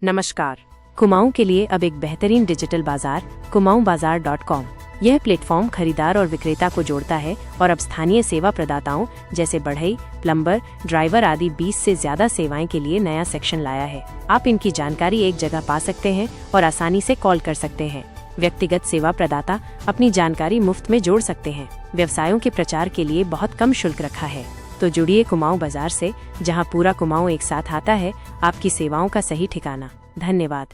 नमस्कार। कुमाऊं के लिए अब एक बेहतरीन डिजिटल बाजार kumaunbazaar.com। यह प्लेटफॉर्म खरीदार और विक्रेता को जोड़ता है और अब स्थानीय सेवा प्रदाताओं जैसे बढ़ई, प्लम्बर, ड्राइवर आदि 20 से ज्यादा सेवाएं के लिए नया सेक्शन लाया है। आप इनकी जानकारी एक जगह पा सकते हैं और आसानी से कॉल कर सकते हैं। व्यक्तिगत सेवा प्रदाता अपनी जानकारी मुफ्त में जोड़ सकते हैं। व्यवसायों के प्रचार के लिए बहुत कम शुल्क रखा है। तो जुड़िए कुमाऊं बाजार से, जहां पूरा कुमाऊं एक साथ आता है। आपकी सेवाओं का सही ठिकाना। धन्यवाद।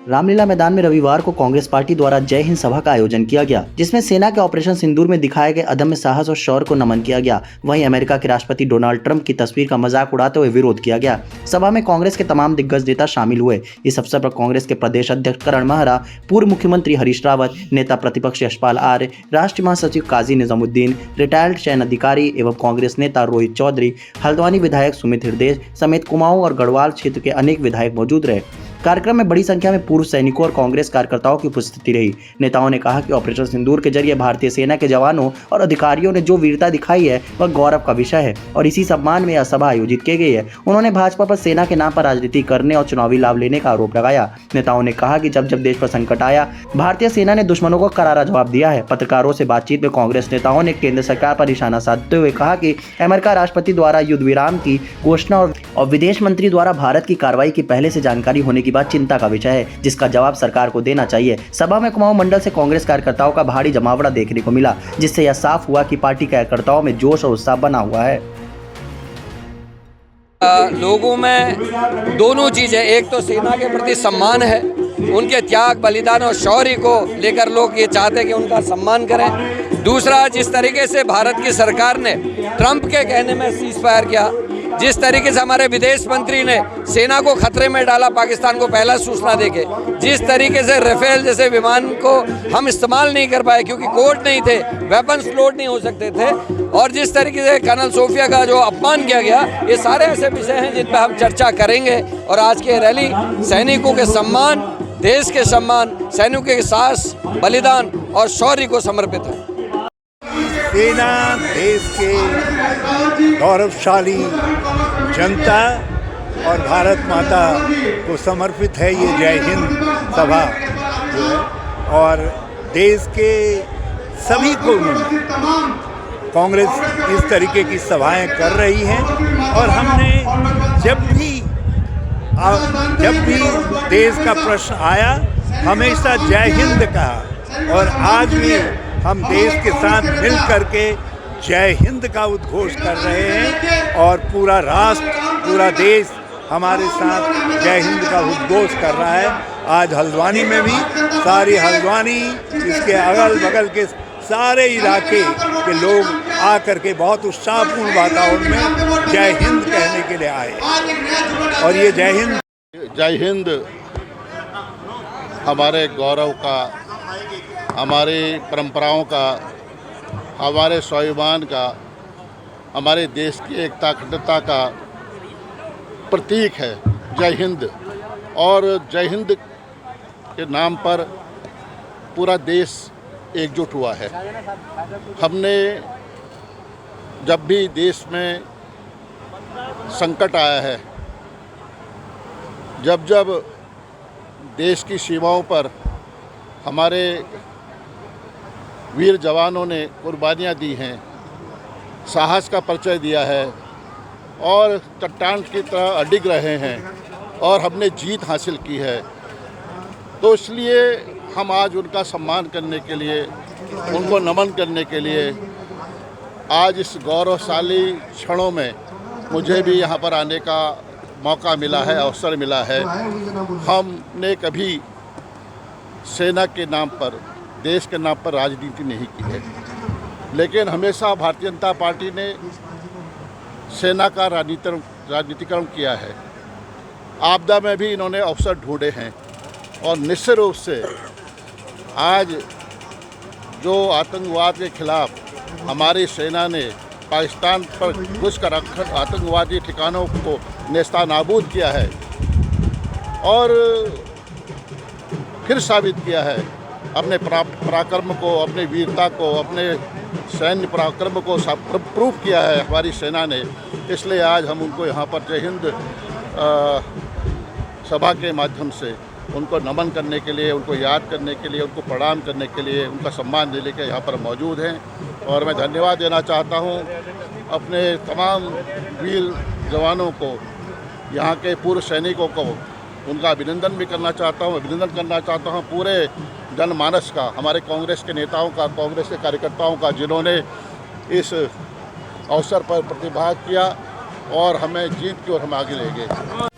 रामलीला मैदान में रविवार को कांग्रेस पार्टी द्वारा जय हिंद सभा का आयोजन किया गया, जिसमें सेना के ऑपरेशन सिंदूर में दिखाए गए अदम्य साहस और शौर्य को नमन किया गया। वहीं अमेरिका के राष्ट्रपति डोनाल्ड ट्रंप की तस्वीर का मजाक उड़ाते हुए विरोध किया गया। सभा में कांग्रेस के तमाम दिग्गज नेता शामिल हुए। इस अवसर पर कांग्रेस के प्रदेश अध्यक्ष करण महरा, पूर्व मुख्यमंत्री हरीश रावत, नेता प्रतिपक्ष यशपाल आर्य, राष्ट्रीय महासचिव काजी निजामुद्दीन, रिटायर्ड चयन अधिकारी एवं कांग्रेस नेता रोहित चौधरी, हल्द्वानी विधायक सुमित हृदय समेत कुमाऊं और गढ़वाल क्षेत्र के अनेक विधायक मौजूद रहे। कार्यक्रम में बड़ी संख्या में पूर्व सैनिकों और कांग्रेस कार्यकर्ताओं की उपस्थिति रही। नेताओं ने कहा कि ऑपरेशन सिंदूर के जरिए भारतीय सेना के जवानों और अधिकारियों ने जो वीरता दिखाई है वह गौरव का विषय है और इसी सम्मान में यह सभा आयोजित की गई है। उन्होंने भाजपा पर सेना के नाम पर राजनीति करने और चुनावी लाभ लेने का आरोप लगाया। नेताओं ने कहा कि जब देश पर संकट आया, भारतीय सेना ने दुश्मनों को करारा जवाब दिया है। पत्रकारों से बातचीत में कांग्रेस नेताओं ने केंद्र सरकार पर निशाना साधते हुए कहा कि अमेरिका राष्ट्रपति द्वारा युद्ध विराम की घोषणा और विदेश मंत्री द्वारा भारत की कार्रवाई की पहले से जानकारी होने की बात चिंता का विषय है, जिसका जवाब सरकार को देना चाहिए। सभा में कुमाऊं मंडल से कांग्रेस कार्यकर्ताओं का भारी जमावड़ा देखने को मिला, जिससे यह साफ हुआ कि पार्टी कार्यकर्ताओं में जोश और उत्साह बना हुआ है। लोगों में दोनों चीजें, एक तो सेना के प्रति सम्मान है, उनके त्याग, बलिदान और शौर्य को लेकर लोग ये चाहते हैं कि उनका सम्मान करें। दूसरा, जिस तरीके से भारत की सरकार ने ट्रंप के कहने में सीज फायर किया, जिस तरीके से हमारे विदेश मंत्री ने सेना को खतरे में डाला पाकिस्तान को पहला सूचना देके, जिस तरीके से राफेल जैसे विमान को हम इस्तेमाल नहीं कर पाए क्योंकि कोड नहीं थे, वेपन्स लोड नहीं हो सकते थे, और जिस तरीके से कर्नल सोफिया का जो अपमान किया गया, ये सारे ऐसे विषय हैं जिन पर हम चर्चा करेंगे। और आज की रैली सैनिकों के सम्मान, देश के सम्मान, सैनिकों के साहस, बलिदान और शौर्य को समर्पित है। सेना देश के गौरवशाली जनता और भारत माता को समर्पित है ये जय हिंद सभा जो है, और देश के सभी कोनों में कांग्रेस इस तरीके की सभाएं कर रही हैं। और हमने जब भी देश का प्रश्न आया हमेशा जय हिंद कहा, और आज भी हम देश के साथ मिल करके जय हिंद का उद्घोष कर रहे हैं और पूरा राष्ट्र, पूरा देश हमारे साथ जय हिंद का उद्घोष कर रहा है। आज हल्द्वानी में भी सारी हल्द्वानी, इसके अगल बगल के सारे इलाके के लोग आकर के बहुत उत्साहपूर्ण वातावरण में जय हिंद कहने के लिए आए। और ये जय हिंद हमारे गौरव का, हमारी परंपराओं का, हमारे स्वाभिमान का, हमारे देश की एकता अखंडता का प्रतीक है जय हिंद। और जय हिंद के नाम पर पूरा देश एकजुट हुआ है। हमने जब भी देश में संकट आया है, जब देश की सीमाओं पर हमारे वीर जवानों ने कुर्बानियाँ दी हैं, साहस का परिचय दिया है और चट्टान की तरह अडिग रहे हैं और हमने जीत हासिल की है, तो इसलिए हम आज उनका सम्मान करने के लिए, उनको नमन करने के लिए आज इस गौरवशाली क्षणों में मुझे भी यहाँ पर आने का मौका मिला है, अवसर मिला है। हमने कभी सेना के नाम पर, देश के नाम पर राजनीति नहीं की है, लेकिन हमेशा भारतीय जनता पार्टी ने सेना का राजनीतिकरण किया है। आपदा में भी इन्होंने अवसर ढूंढे हैं और निश्चित रूप से आज जो आतंकवाद के खिलाफ हमारी सेना ने पाकिस्तान पर घुसकर आतंकवादी ठिकानों को नेस्तानाबूद किया है और फिर साबित किया है अपने पराक्रम को, अपने वीरता को, अपने सैन्य पराक्रम को प्रूफ किया है हमारी सेना ने। इसलिए आज हम उनको यहाँ पर जय हिंद सभा के माध्यम से उनको नमन करने के लिए, उनको याद करने के लिए, उनको प्रणाम करने के लिए, उनका सम्मान देने के यहाँ पर मौजूद हैं। और मैं धन्यवाद देना चाहता हूँ अपने तमाम वीर जवानों को, यहाँ के पूर्व सैनिकों को, उनका अभिनंदन भी करना चाहता हूँ। अभिनंदन करना चाहता हूँ पूरे जनमानस का, हमारे कांग्रेस के नेताओं का, कांग्रेस के कार्यकर्ताओं का, जिन्होंने इस अवसर पर प्रतिभाग किया और हमें जीत की ओर हम आगे ले गए।